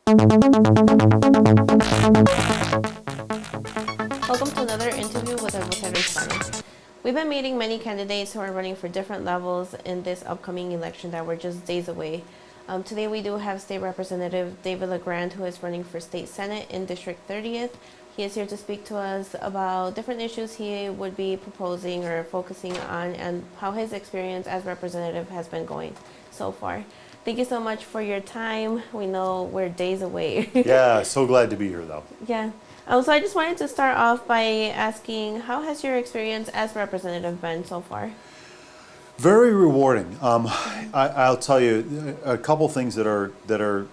Welcome to another interview with our Vocators panel. We've been meeting many candidates who are running for different levels in this upcoming election that we're just days away. Today we do have State Representative David LaGrand, who is running for State Senate in District 30th. He is here to speak to us about different issues he would be proposing or focusing on and how his experience as representative has been going so far. Thank you so much for your time. We know we're days away. Yeah, so glad to be here though. Yeah. So I just wanted to start off by asking, how has your experience as representative been so far? Very rewarding. I'll tell you a couple things that are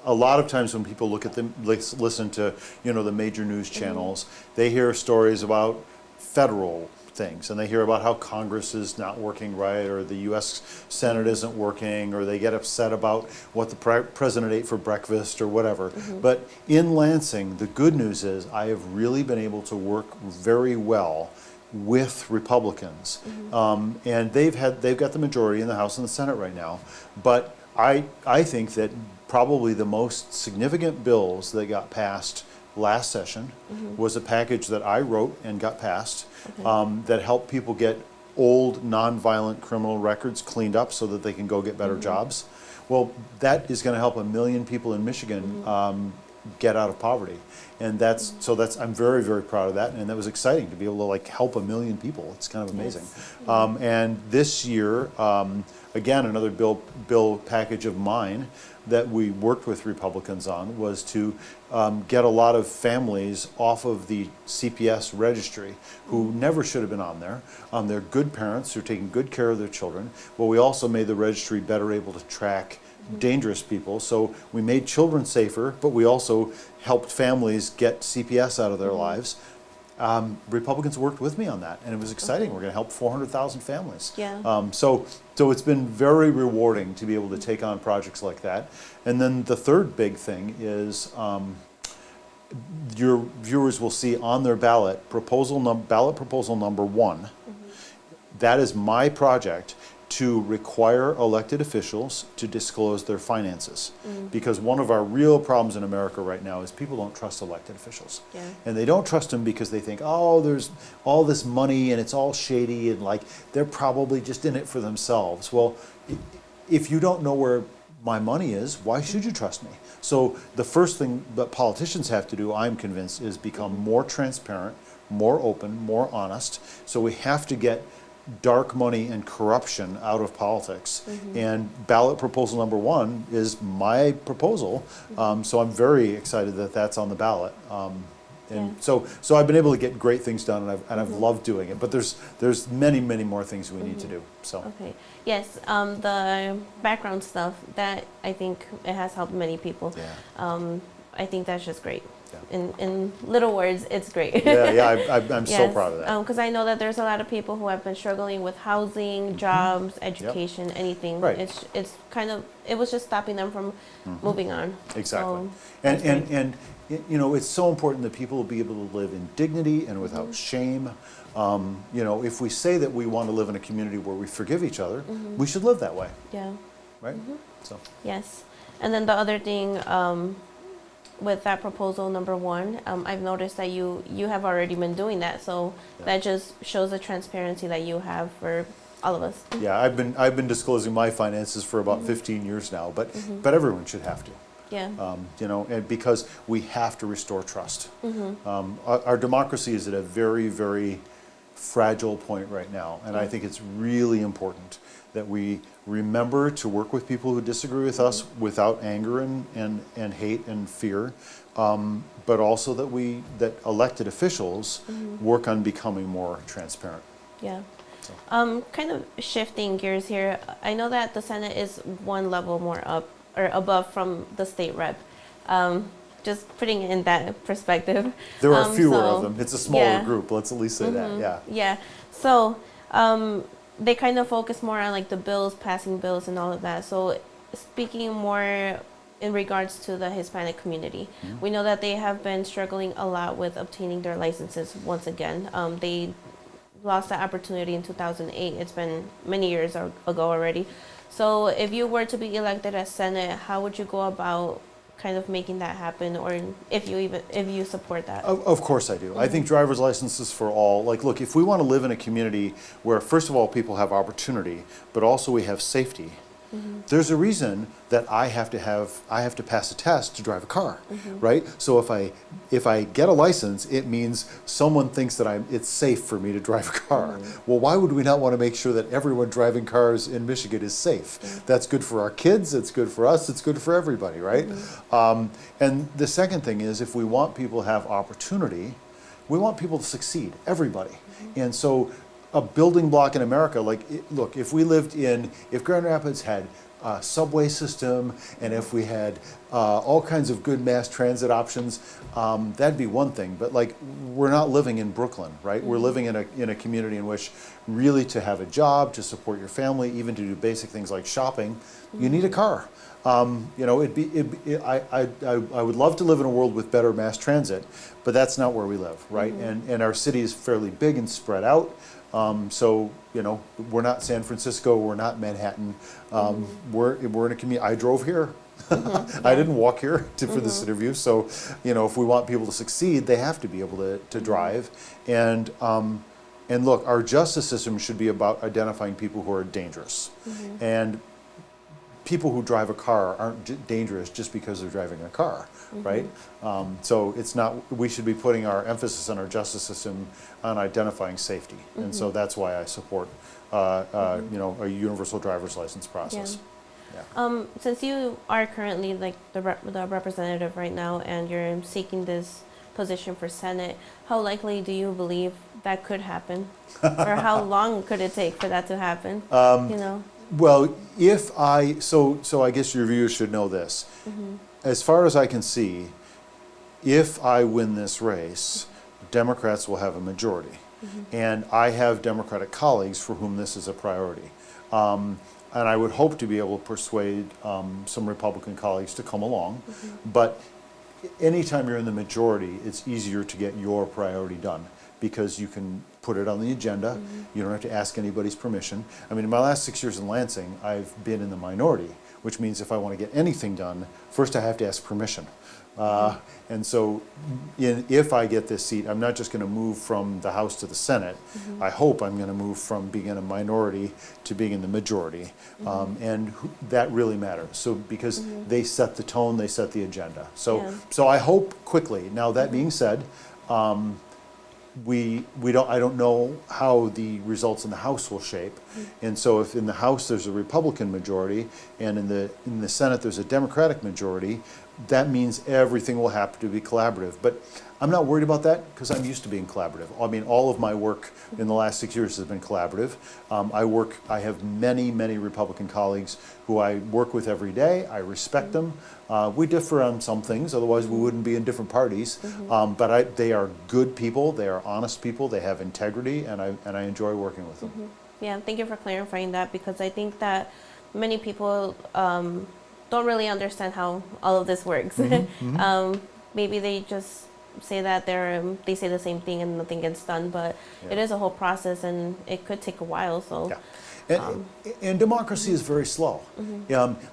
a lot of times when people look at them, listen to the major news channels, they hear stories about federal things, and they hear about how Congress is not working right, or the U.S. Senate isn't working, or they get upset about what the president ate for breakfast or whatever. But in Lansing, the good news is I have really been able to work very well with Republicans, and they've got the majority in the House and the Senate right now. But I think that probably the most significant bills that got passed last session was a package that I wrote and got passed that helped people get old nonviolent criminal records cleaned up so that they can go get better jobs. Well, that is going to help 1 million people in Michigan get out of poverty, and that's I'm very, very proud of that, and that was exciting to be able to help 1 million people. It's kind of amazing. And this year, again, another bill package of mine that we worked with Republicans on was to get a lot of families off of the CPS registry who never should have been on there. They're good parents who are taking good care of their children. Well, we also made the registry better able to track dangerous people. So we made children safer, but we also helped families get CPS out of their lives. Republicans worked with me on that, and it was exciting. We're going to help 400,000 families. Yeah. So it's been very rewarding to be able to take on projects like that. And then the third big thing is your viewers will see on their ballot ballot proposal number 1. That is my project to require elected officials to disclose their finances. Because one of our real problems in America right now is people don't trust elected officials. Yeah. And they don't trust them because they think, oh, there's all this money and it's all shady and they're probably just in it for themselves. Well, if you don't know where my money is, why should you trust me? So the first thing that politicians have to do, I'm convinced, is become more transparent, more open, more honest. So we have to get dark money and corruption out of politics. And ballot proposal number 1 is my proposal. So I'm very excited that that's on the ballot. So I've been able to get great things done, and I've loved doing it. But there's many, many more things we need to do. So Okay. Yes. The background stuff, that I think it has helped many people. Yeah. I think that's just great. Yeah. In little words, it's great. I'm so proud of that. Because I know that there's a lot of people who have been struggling with housing, jobs, education, anything. Right. It's kind of, it was just stopping them from moving on. Exactly. So, that's great. And it's so important that people will be able to live in dignity and without shame. If we say that we want to live in a community where we forgive each other, we should live that way. Yeah. Right? So. Yes. And then the other thing, with that proposal number 1, I've noticed that you have already been doing that, so that just shows the transparency that you have for all of us. Yeah, I've been disclosing my finances for about 15 years now, but everyone should have to. Yeah. And because we have to restore trust. Our democracy is at a very, very fragile point right now, and I think it's really important that we remember to work with people who disagree with us without anger and hate and fear, but also that elected officials work on becoming more transparent. Yeah. So. Kind of shifting gears here, I know that the Senate is one level more up or above from the state rep. Just putting it in that perspective. There are fewer of them. It's a smaller group. Let's at least say that. Yeah. Yeah. So they kind of focus more on the bills, passing bills, and all of that. So speaking more in regards to the Hispanic community, we know that they have been struggling a lot with obtaining their licenses once again. They lost that opportunity in 2008. It's been many years ago already. So if you were to be elected as Senate, how would you go about kind of making that happen, or if you support that? Of course I do. I think driver's licenses for all. Like, look, if we want to live in a community where, first of all, people have opportunity, but also we have safety, there's a reason that I have to pass a test to drive a car, right? So if I get a license, it means someone thinks that it's safe for me to drive a car. Well, why would we not want to make sure that everyone driving cars in Michigan is safe? That's good for our kids, it's good for us, it's good for everybody, right? And the second thing is, if we want people to have opportunity, we want people to succeed, everybody. And so a building block in America, look, if Grand Rapids had a subway system, and if we had all kinds of good mass transit options, that'd be one thing. But we're not living in Brooklyn, right? We're living in a community in which really to have a job, to support your family, even to do basic things like shopping, you need a car. I would love to live in a world with better mass transit, but that's not where we live, right? And our city is fairly big and spread out. So we're not San Francisco, we're not Manhattan. We're in a community. I drove here. I didn't walk here for this interview. So if we want people to succeed, they have to be able to drive. And look, our justice system should be about identifying people who are dangerous. And people who drive a car aren't dangerous just because they're driving a car, right? So it's not. We should be putting our emphasis on our justice system on identifying safety, and so that's why I support, a universal driver's license process. Yeah. Since you are currently the representative right now, and you're seeking this position for Senate, how likely do you believe that could happen, or how long could it take for that to happen? Well, so I guess your viewers should know this. As far as I can see, if I win this race, Democrats will have a majority. And I have Democratic colleagues for whom this is a priority. And I would hope to be able to persuade some Republican colleagues to come along. But anytime you're in the majority, it's easier to get your priority done, because you can put it on the agenda. You don't have to ask anybody's permission. I mean, in my last 6 years in Lansing, I've been in the minority, which means if I want to get anything done, first I have to ask permission. And so if I get this seat, I'm not just going to move from the House to the Senate. I hope I'm going to move from being in a minority to being in the majority. And that really matters. So because they set the tone, they set the agenda. So I hope quickly. Now, that being said, I don't know how the results in the House will shape, and so if in the House there's a Republican majority and in the Senate there's a Democratic majority, that means everything will have to be collaborative. But I'm not worried about that, because I'm used to being collaborative. I mean, all of my work in the last 6 years has been collaborative. I have many Republican colleagues who I work with every day. I respect them. We differ on some things, otherwise we wouldn't be in different parties. But they are good people, they are honest people, they have integrity, and I enjoy working with them. Yeah, thank you for clarifying that, because I think that many people don't really understand how all of this works. Maybe they just say that they say the same thing and nothing gets done, but it is a whole process, and it could take a while. So. And democracy is very slow.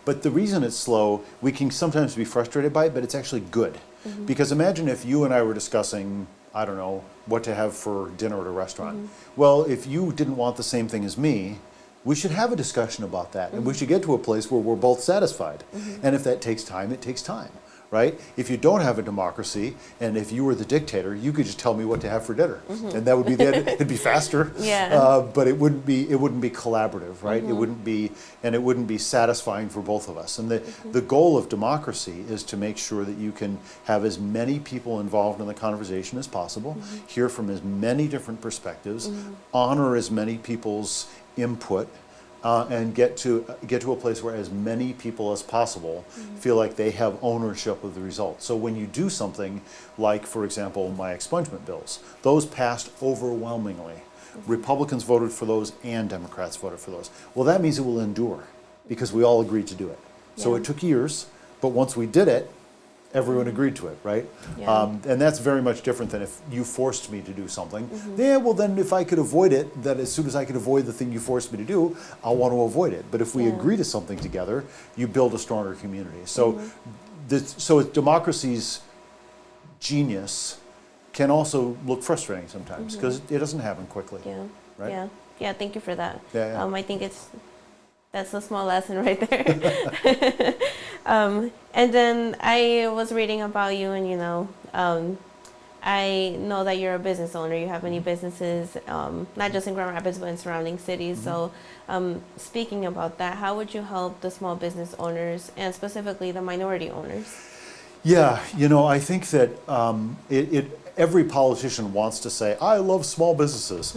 But the reason it's slow, we can sometimes be frustrated by it, but it's actually good. Because imagine if you and I were discussing, I don't know, what to have for dinner at a restaurant. Well, if you didn't want the same thing as me, we should have a discussion about that. And we should get to a place where we're both satisfied. And if that takes time, it takes time. Right? If you don't have a democracy, and if you were the dictator, you could just tell me what to have for dinner, and that would be it'd be faster. But it wouldn't be collaborative, right? It wouldn't be satisfying for both of us. And the goal of democracy is to make sure that you can have as many people involved in the conversation as possible, hear from as many different perspectives, honor as many people's input. And get to a place where as many people as possible feel like they have ownership of the results. So when you do something like, for example, my expungement bills, those passed overwhelmingly. Republicans voted for those and Democrats voted for those. Well, that means it will endure, because we all agreed to do it. So it took years, but once we did it, everyone agreed to it, right? And that's very much different than if you forced me to do something. Well, then if I could avoid it, that as soon as I could avoid the thing you forced me to do, I'll want to avoid it. But if we agree to something together, you build a stronger community. So so democracy's genius can also look frustrating sometimes because it doesn't happen quickly. Yeah. Right? Yeah. Thank you for that. Yeah. I think that's a small lesson right there. And then I was reading about you, and I know that you're a business owner. You have many businesses, not just in Grand Rapids, but in surrounding cities. So, speaking about that, how would you help the small business owners and specifically the minority owners? Yeah, I think that every politician wants to say, I love small businesses.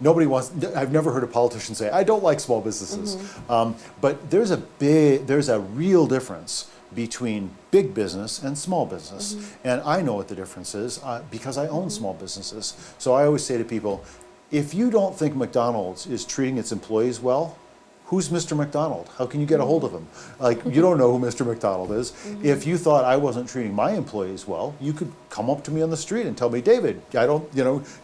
Nobody wants, I've never heard a politician say, I don't like small businesses. But there's a real difference between big business and small business. And I know what the difference is because I own small businesses. So I always say to people, if you don't think McDonald's is treating its employees well, who's Mr. McDonald? How can you get a hold of him? Like, you don't know who Mr. McDonald is. If you thought I wasn't treating my employees well, you could come up to me on the street and tell me, David, I don't,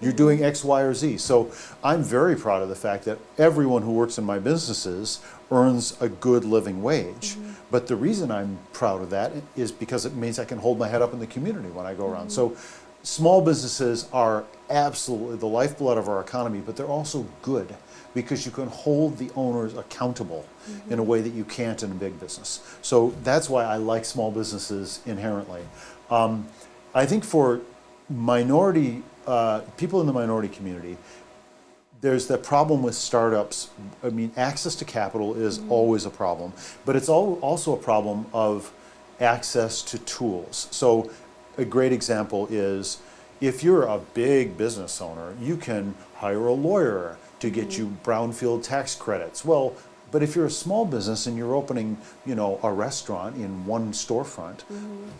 you're doing X, Y, or Z. So I'm very proud of the fact that everyone who works in my businesses earns a good living wage. But the reason I'm proud of that is because it means I can hold my head up in the community when I go around. So small businesses are absolutely the lifeblood of our economy, but they're also good because you can hold the owners accountable in a way that you can't in a big business. So that's why I like small businesses inherently. I think for minority people in the minority community, there's that problem with startups. I mean, access to capital is always a problem, but it's also a problem of access to tools. So a great example is if you're a big business owner, you can hire a lawyer to get you brownfield tax credits. Well, but if you're a small business and you're opening, a restaurant in one storefront,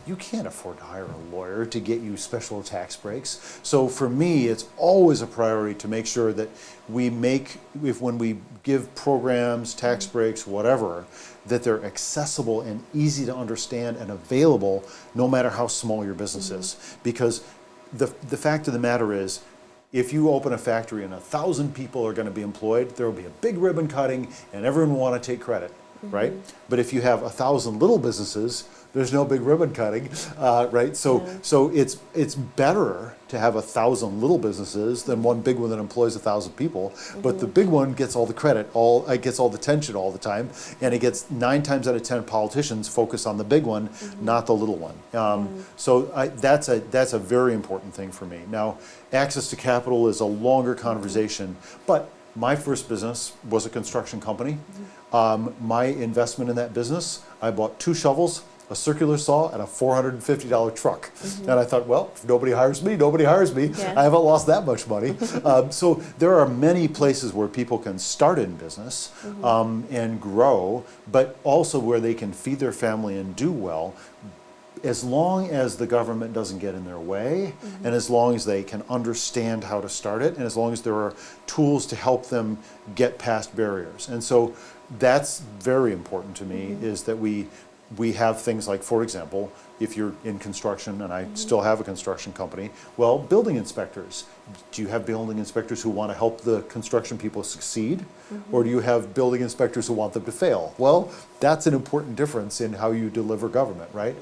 you can't afford to hire a lawyer to get you special tax breaks. So for me, it's always a priority to make sure that when we give programs, tax breaks, whatever, that they're accessible and easy to understand and available no matter how small your business is. Because the fact of the matter is, if you open a factory and 1,000 people are going to be employed, there will be a big ribbon cutting and everyone will want to take credit, right? But if you have 1,000 little businesses, there's no big ribbon cutting, right? So it's better to have 1,000 little businesses than one big one that employs 1,000 people. But the big one gets all the credit, gets all the attention all the time, and it gets 9 times out of 10 politicians focus on the big one, not the little one. So that's a very important thing for me. Now, access to capital is a longer conversation, but my first business was a construction company. My investment in that business, I bought 2 shovels, a circular saw, and a $450 truck. And I thought, well, if nobody hires me, nobody hires me. Yeah. I haven't lost that much money. So there are many places where people can start in business and grow, but also where they can feed their family and do well, as long as the government doesn't get in their way, and as long as they can understand how to start it, and as long as there are tools to help them get past barriers. And so that's very important to me, is that we have things like, for example, if you're in construction, and I still have a construction company, well, building inspectors. Do you have building inspectors who want to help the construction people succeed? Or do you have building inspectors who want them to fail? Well, that's an important difference in how you deliver government, right?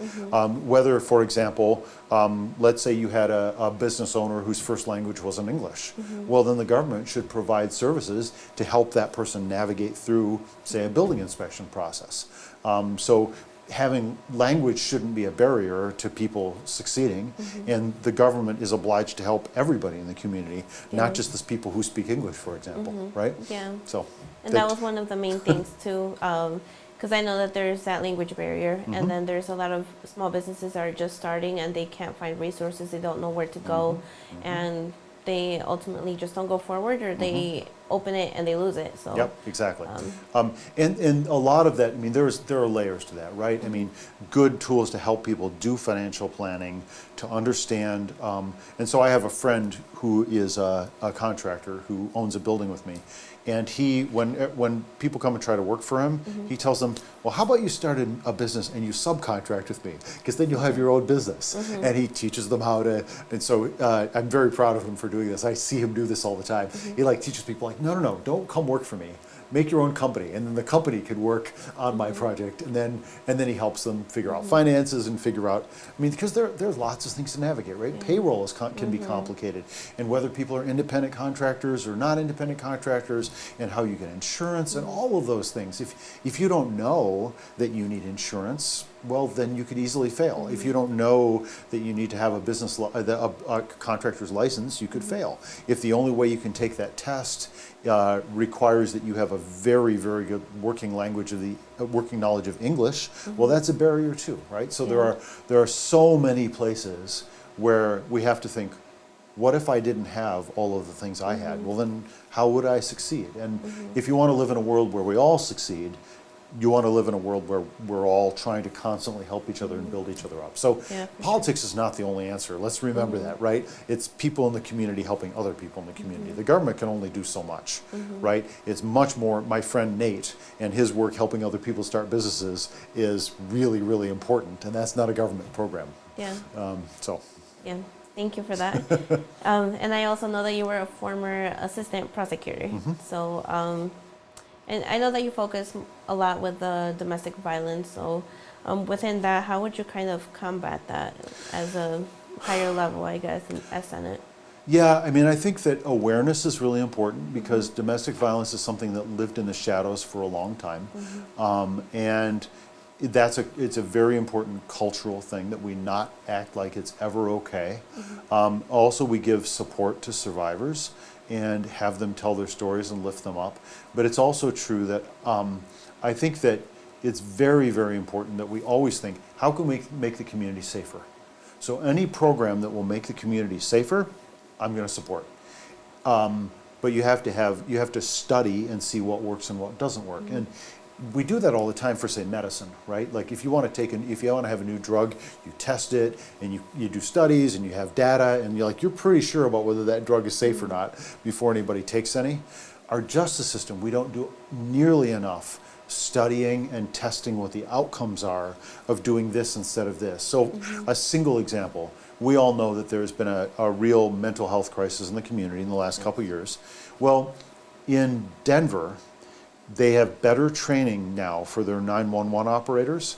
Whether, for example, let's say you had a business owner whose first language wasn't English. Well, then the government should provide services to help that person navigate through, say, a building inspection process. So having language shouldn't be a barrier to people succeeding, and the government is obliged to help everybody in the community, not just the people who speak English, for example, right? Yeah. So, And that was one of the main things too, because I know that there's that language barrier, and then there's a lot of small businesses that are just starting and they can't find resources, they don't know where to go, and they ultimately just don't go forward, or they open it and they lose it. So yep, exactly. And a lot of that, I mean, there are layers to that, right? I mean, good tools to help people do financial planning, to understand. And so I have a friend who is a contractor who owns a building with me. And when people come and try to work for him, he tells them, well, how about you start a business and you subcontract with me? Because then you'll have your own business. And he teaches them how to, and so I'm very proud of him for doing this. I see him do this all the time. He teaches people no, don't come work for me. make your own company, and then the company could work on my project, and then he helps them figure out finances and figure out, I mean, because there's lots of things to navigate, right? Payroll can be complicated, and whether people are independent contractors or not independent contractors, and how you get insurance and all of those things. If you don't know that you need insurance, well, then you could easily fail. If you don't know that you need to have a contractor's license, you could fail. If the only way you can take that test requires that you have a very, very good working knowledge of English, well, that's a barrier too, right? So there are so many places where we have to think, what if I didn't have all of the things I had? Well, then how would I succeed? And if you want to live in a world where we all succeed, you want to live in a world where we're all trying to constantly help each other and build each other up. So politics is not the only answer. Let's remember that, right? It's people in the community helping other people in the community. The government can only do so much, right? It's much more, my friend Nate and his work helping other people start businesses is really, really important, and that's not a government program. Yeah. Yeah. Thank you for that. And I also know that you were a former assistant prosecutor. So, and I know that you focus a lot with the domestic violence. So, within that, how would you kind of combat that as a higher level, I guess, as Senate? Yeah, I mean, I think that awareness is really important because domestic violence is something that lived in the shadows for a long time, and it's a very important cultural thing that we not act like it's ever okay. Also, we give support to survivors and have them tell their stories and lift them up. But it's also true that I think that it's very, very important that we always think, how can we make the community safer? So any program that will make the community safer, I'm going to support. But you have to study and see what works and what doesn't work. And we do that all the time for, say, medicine, right? Like if you want to have a new drug, you test it and you do studies and you have data and you're pretty sure about whether that drug is safe or not before anybody takes any. Our justice system, we don't do nearly enough studying and testing what the outcomes are of doing this instead of this. So a single example, we all know that there's been a real mental health crisis in the community in the last couple of years. Well, in Denver, they have better training now for their 911 operators,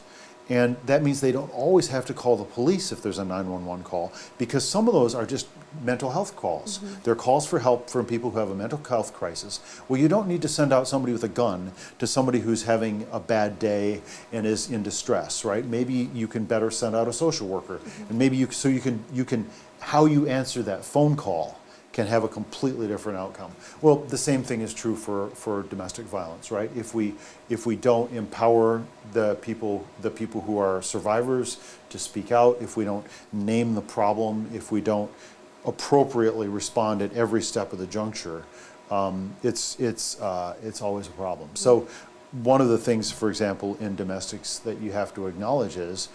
and that means they don't always have to call the police if there's a 911 call, because some of those are just mental health calls. They're calls for help from people who have a mental health crisis. Well, you don't need to send out somebody with a gun to somebody who's having a bad day and is in distress, right? Maybe you can better send out a social worker, and maybe you can how you answer that phone call can have a completely different outcome. Well, the same thing is true for domestic violence, right? If we don't empower the people who are survivors to speak out, if we don't name the problem, if we don't appropriately respond at every step of the juncture, it's always a problem. So one of the things, for example, in domestics that you have to acknowledge is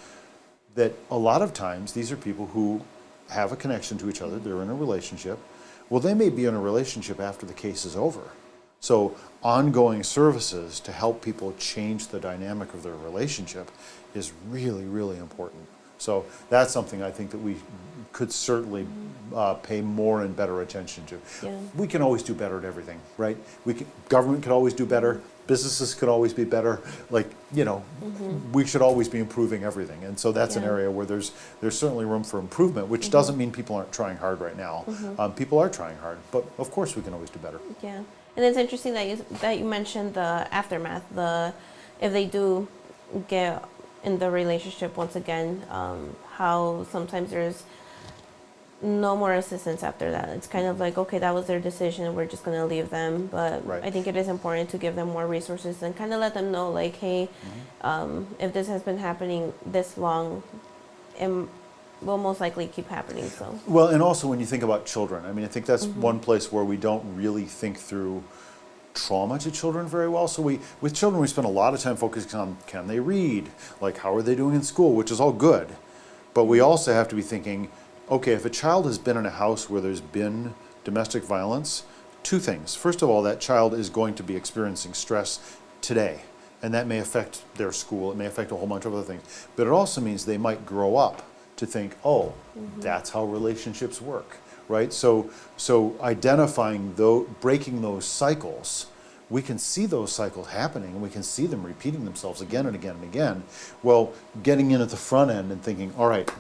that a lot of times these are people who have a connection to each other, they're in a relationship. Well, they may be in a relationship after the case is over. So ongoing services to help people change the dynamic of their relationship is really, really important. So that's something I think that we could certainly pay more and better attention to. Yeah. We can always do better at everything, right? Government could always do better. Businesses could always be better. We should always be improving everything. And so that's an area where there's certainly room for improvement, which doesn't mean people aren't trying hard right now. People are trying hard, but of course we can always do better. Yeah, and it's interesting that you mentioned the aftermath. If they do get in the relationship once again, how sometimes there's no more assistance after that. It's kind of like, okay, that was their decision, we're just going to leave them. But I think it is important to give them more resources and kind of let them know, like, hey, if this has been happening this long, it will most likely keep happening. So well, and also when you think about children, I mean, I think that's one place where we don't really think through trauma to children very well. So with children, we spend a lot of time focusing on, can they read? Like, how are they doing in school? Which is all good. But we also have to be thinking, okay, if a child has been in a house where there's been domestic violence, two things. First of all, that child is going to be experiencing stress today, and that may affect their school, it may affect a whole bunch of other things. But it also means they might grow up to think, oh, that's how relationships work, right? So identifying breaking those cycles we can see those cycles happening, and we can see them repeating themselves again and again and again. Well, getting in at the front end and thinking, all right,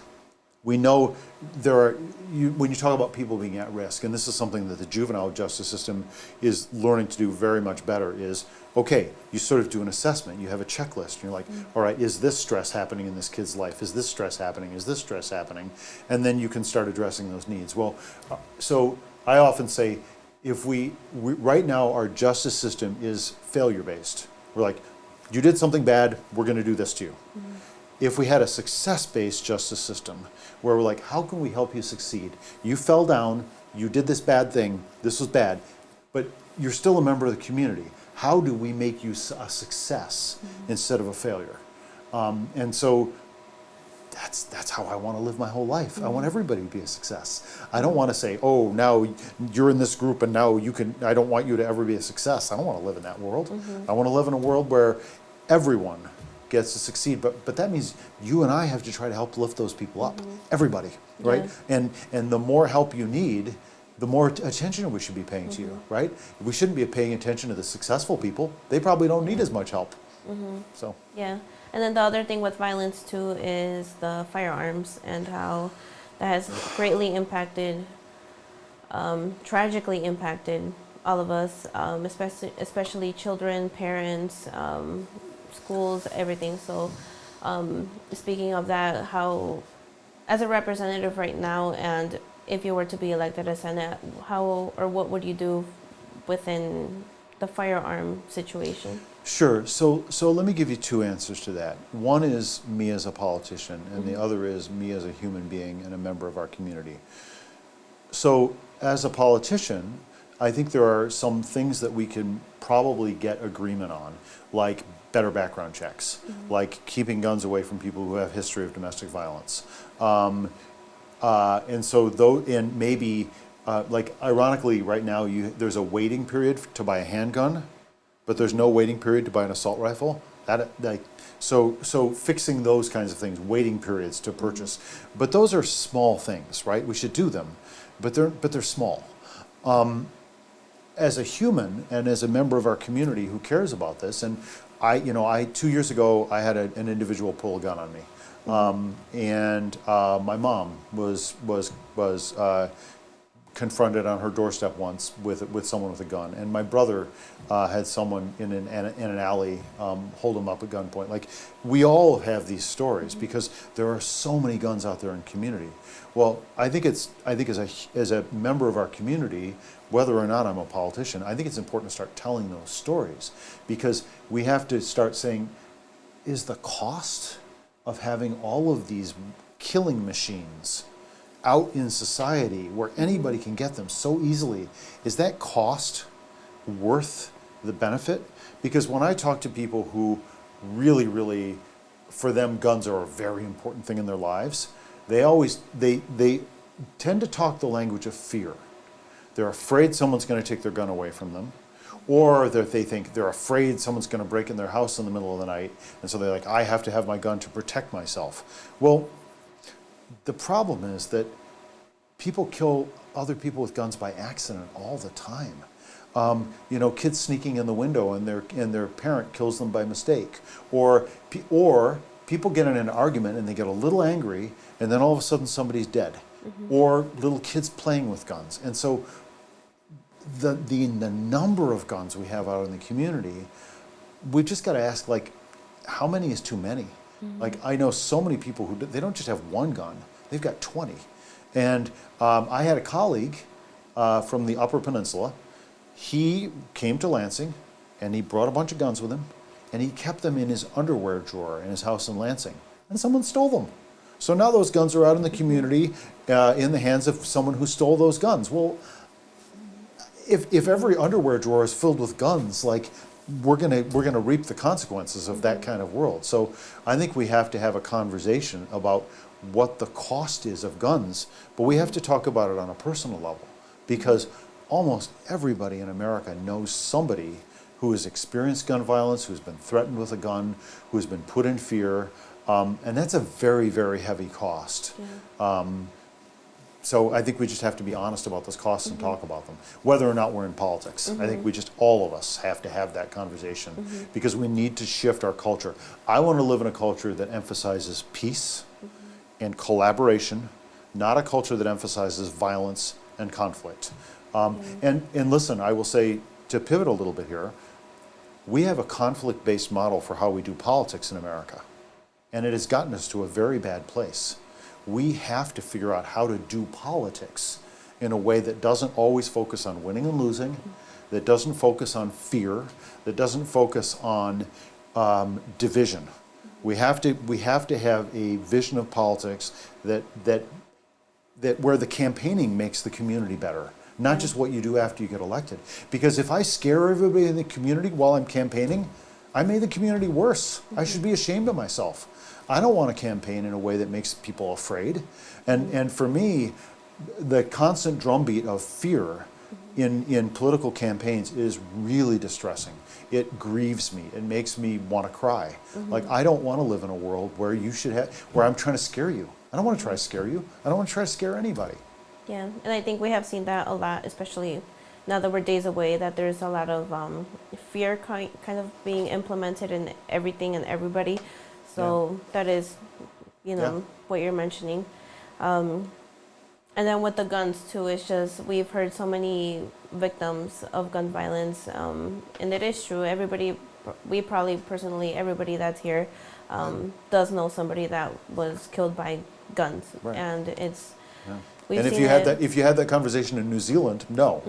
we know there are, when you talk about people being at risk, and this is something that the juvenile justice system is learning to do very much better, is, okay, you sort of do an assessment, you have a checklist, and you're like, all right, is this stress happening in this kid's life? Is this stress happening? Is this stress happening? And then you can start addressing those needs. Well, so I often say, if we right now our justice system is failure-based. We're like, you did something bad, we're gonna do this to you. If we had a success-based justice system, where we're like, how can we help you succeed? You fell down, you did this bad thing, this was bad, but you're still a member of the community. How do we make you a success instead of a failure? And so that's how I want to live my whole life. I want everybody to be a success. I don't want to say, oh, now you're in this group and now you can, I don't want you to ever be a success. I don't want to live in that world. I want to live in a world where everyone gets to succeed, but that means you and I have to try to help lift those people up. Everybody, right? And the more help you need, the more attention we should be paying to you, right? We shouldn't be paying attention to the successful people. They probably don't need as much help. So yeah, and then the other thing with violence too is the firearms and how that has greatly impacted, tragically impacted all of us, especially children, parents, schools, everything. So speaking of that, how, as a representative right now, and if you were to be elected as Senate, how or what would you do within the firearm situation? Sure. So let me give you two answers to that. One is me as a politician, and the other is me as a human being and a member of our community. So as a politician, I think there are some things that we can probably get agreement on, like better background checks, like keeping guns away from people who have history of domestic violence. And so and maybe, like ironically right now, there's a waiting period to buy a handgun, but there's no waiting period to buy an assault rifle. So fixing those kinds of things, waiting periods to purchase. But those are small things, right? We should do them, but they're small. As a human and as a member of our community who cares about this, and I 2 years ago, I had an individual pull a gun on me. And my mom was confronted on her doorstep once with someone with a gun, and my brother had someone in an alley hold him up at gunpoint. Like, we all have these stories because there are so many guns out there in community. Well, I think as a member of our community, whether or not I'm a politician, I think it's important to start telling those stories, because we have to start saying, is the cost of having all of these killing machines out in society where anybody can get them so easily, is that cost worth the benefit? Because when I talk to people who really, for them, guns are a very important thing in their lives, they tend to talk the language of fear. They're afraid someone's going to take their gun away from them, or that they think they're afraid someone's going to break in their house in the middle of the night, and so they're like, I have to have my gun to protect myself. Well, the problem is that people kill other people with guns by accident all the time. Kids sneaking in the window and their parent kills them by mistake, or people get in an argument and they get a little angry, and then all of a sudden somebody's dead, or little kids playing with guns. And so the number of guns we have out in the community, we've just got to ask, like, how many is too many? Like, I know so many people who they don't just have one gun, they've got 20. And I had a colleague from the Upper Peninsula. He came to Lansing, and he brought a bunch of guns with him, and he kept them in his underwear drawer in his house in Lansing, and someone stole them. So now those guns are out in the community in the hands of someone who stole those guns. Well, if every underwear drawer is filled with guns, like, we're gonna reap the consequences of that kind of world. So I think we have to have a conversation about what the cost is of guns, but we have to talk about it on a personal level, because almost everybody in America knows somebody who has experienced gun violence, who's been threatened with a gun, who's been put in fear, and that's a very, very heavy cost. So I think we just have to be honest about those costs and talk about them, whether or not we're in politics. I think we just, all of us have to have that conversation because we need to shift our culture. I want to live in a culture that emphasizes peace and collaboration, not a culture that emphasizes violence and conflict. And listen, I will say, to pivot a little bit here, we have a conflict-based model for how we do politics in America, and it has gotten us to a very bad place. We have to figure out how to do politics in a way that doesn't always focus on winning and losing, that doesn't focus on fear, that doesn't focus on division. We have to have a vision of politics that where the campaigning makes the community better, not just what you do after you get elected. Because if I scare everybody in the community while I'm campaigning, I made the community worse. I should be ashamed of myself. I don't want to campaign in a way that makes people afraid. And for me, the constant drumbeat of fear in political campaigns is really distressing. It grieves me. It makes me want to cry. Like, I don't want to live in a world where where I'm trying to scare you. I don't want to try to scare you. I don't want to try to scare anybody. Yeah, and I think we have seen that a lot, especially now that we're days away, that there's a lot of fear kind of being implemented in everything and everybody. So that is, what you're mentioning. And then with the guns too, it's just, we've heard so many victims of gun violence. And it is true, everybody that's here does know somebody that was killed by guns. Right. And it's, and if you had that conversation in New Zealand, not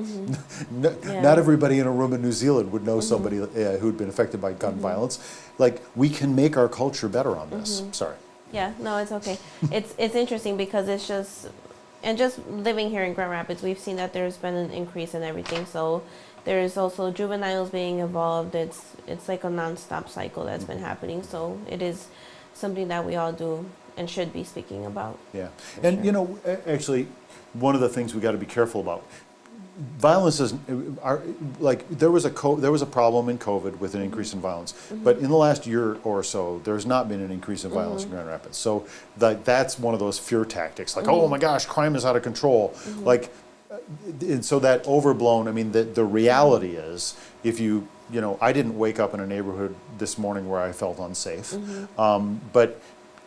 everybody in a room in New Zealand would know somebody who'd been affected by gun violence. Like, we can make our culture better on this. Sorry. Yeah, no, it's okay. It's interesting because it's just living here in Grand Rapids, we've seen that there's been an increase in everything. So there's also juveniles being involved. It's like a nonstop cycle that's been happening. So it is something that we all do and should be speaking about. Yeah, and actually, one of the things we got to be careful about, violence is there was a problem in COVID with an increase in violence, but in the last year or so, there's not been an increase in violence in Grand Rapids. So that's one of those fear tactics, like, oh my gosh, crime is out of control, and so that overblown. I mean, the reality is, if I didn't wake up in a neighborhood this morning where I felt unsafe, but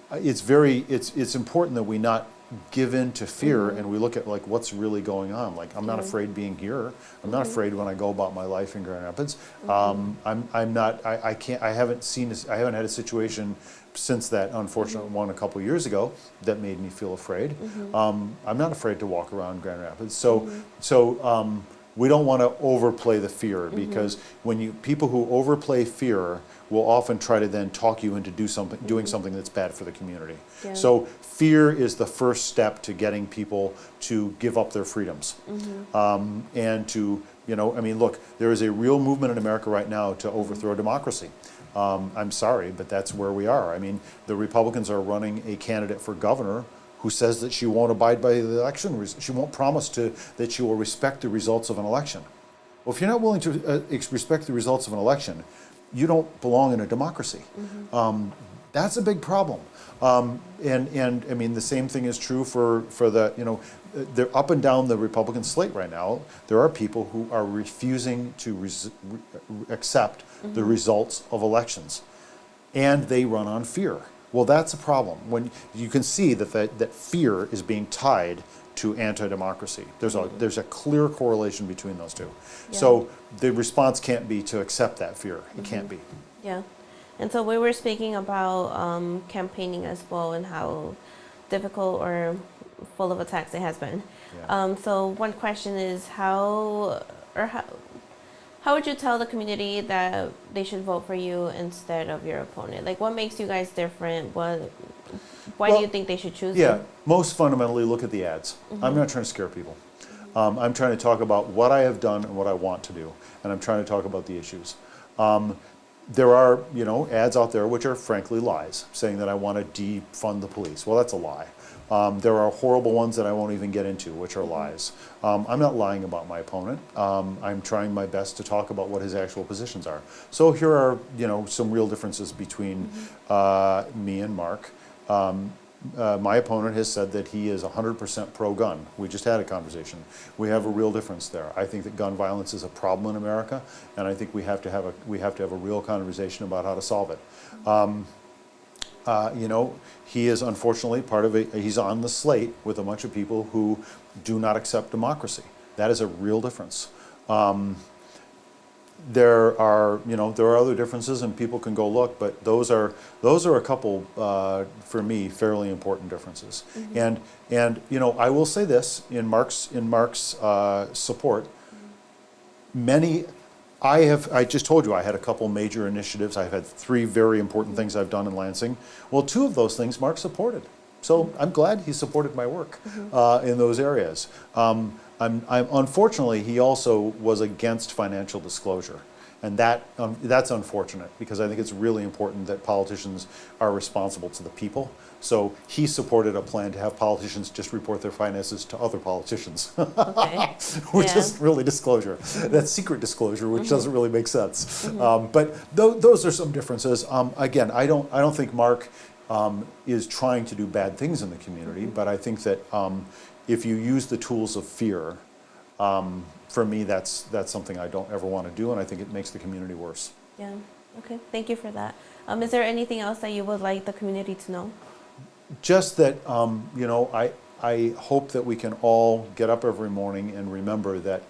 it's important that we not give in to fear and we look at like what's really going on. Like, I'm not afraid being here. I'm not afraid when I go about my life in Grand Rapids. I haven't had a situation since that unfortunate one a couple years ago that made me feel afraid. I'm not afraid to walk around Grand Rapids. So we don't want to overplay the fear, because people who overplay fear will often try to then talk you into doing something that's bad for the community. Yeah. So fear is the first step to getting people to give up their freedoms. And to, look, there is a real movement in America right now to overthrow democracy. I'm sorry, but that's where we are. I mean, the Republicans are running a candidate for governor who says that she won't abide by the election. She won't promise that she will respect the results of an election. Well, if you're not willing to respect the results of an election, you don't belong in a democracy. That's a big problem. And I mean, the same thing is true for they're up and down the Republican slate right now. There are people who are refusing to accept the results of elections, and they run on fear. Well, that's a problem. When you can see that fear is being tied to anti-democracy. There's a clear correlation between those two. Yeah. So the response can't be to accept that fear. It can't be. Yeah. And so we were speaking about campaigning as well, and how difficult or full of attacks it has been. Yeah. So one question is, how would you tell the community that they should vote for you instead of your opponent? Like, what makes you guys different? Why do you think they should choose you? Most fundamentally, look at the ads. I'm not trying to scare people. I'm trying to talk about what I have done and what I want to do, and I'm trying to talk about the issues. There are, ads out there which are frankly lies, saying that I want to defund the police. Well, that's a lie. There are horrible ones that I won't even get into, which are lies. I'm not lying about my opponent. I'm trying my best to talk about what his actual positions are. So here are, some real differences between me and Mark. my opponent has said that he is 100% pro-gun. We just had a conversation. We have a real difference there. I think that gun violence is a problem in America, and I think we have to have a real conversation about how to solve it. You know, he is unfortunately he's on the slate with a bunch of people who do not accept democracy. That is a real difference. There are other differences, and people can go look, but those are a couple for me fairly important differences. And you know, I will say this in Mark's support. I just told you I had a couple major initiatives. I've had 3 very important things I've done in Lansing. Well, 2 of those things Mark supported. So I'm glad he supported my work in those areas. Unfortunately, he also was against financial disclosure. And that's unfortunate, because I think it's really important that politicians are responsible to the people. So he supported a plan to have politicians just report their finances to other politicians, Okay. which Yeah. isn't really disclosure. That's secret disclosure, which doesn't really make sense. But those are some differences. Again, I don't think Mark is trying to do bad things in the community, but I think that if you use the tools of fear, for me, that's something I don't ever want to do, and I think it makes the community worse. Yeah. Okay. Thank you for that. Is there anything else that you would like the community to know? Just that, you know, I hope that we can all get up every morning and remember that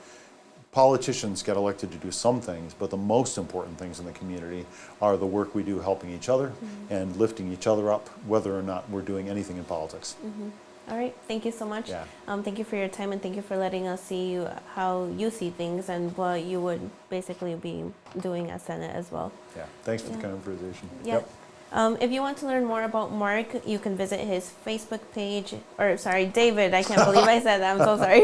politicians get elected to do some things, but the most important things in the community are the work we do helping each other and lifting each other up, whether or not we're doing anything in politics. All right. Thank you so much. Yeah. Thank you for your time, and thank you for letting us see how you see things and what you would basically be doing as Senate as well. Yeah. Thanks for the conversation. Yeah. If you want to learn more about Mark, you can visit his Facebook page, or sorry, David, I can't believe I said that, I'm so sorry.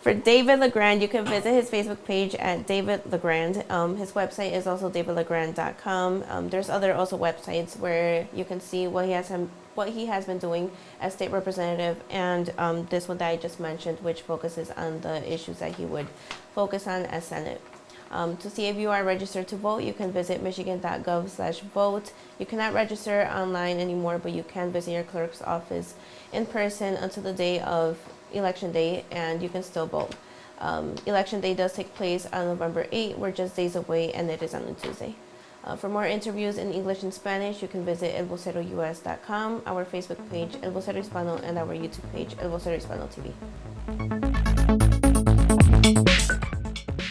For David LaGrand, you can visit his Facebook page at David LaGrand. His website is also davidlagrand.com. There's other also websites where you can see what he has been doing as state representative, and this one that I just mentioned, which focuses on the issues that he would focus on as Senate. To see if you are registered to vote, you can visit michigan.gov/vote. You cannot register online anymore, but you can visit your clerk's office in person until the day of Election Day, and you can still vote. Election Day does take place on November 8th. We're just days away, and it is on a Tuesday. For more interviews in English and Spanish, you can visit elvocerous.com, our Facebook page, El Vocero Hispano, and our YouTube page, El Vocero Hispano TV.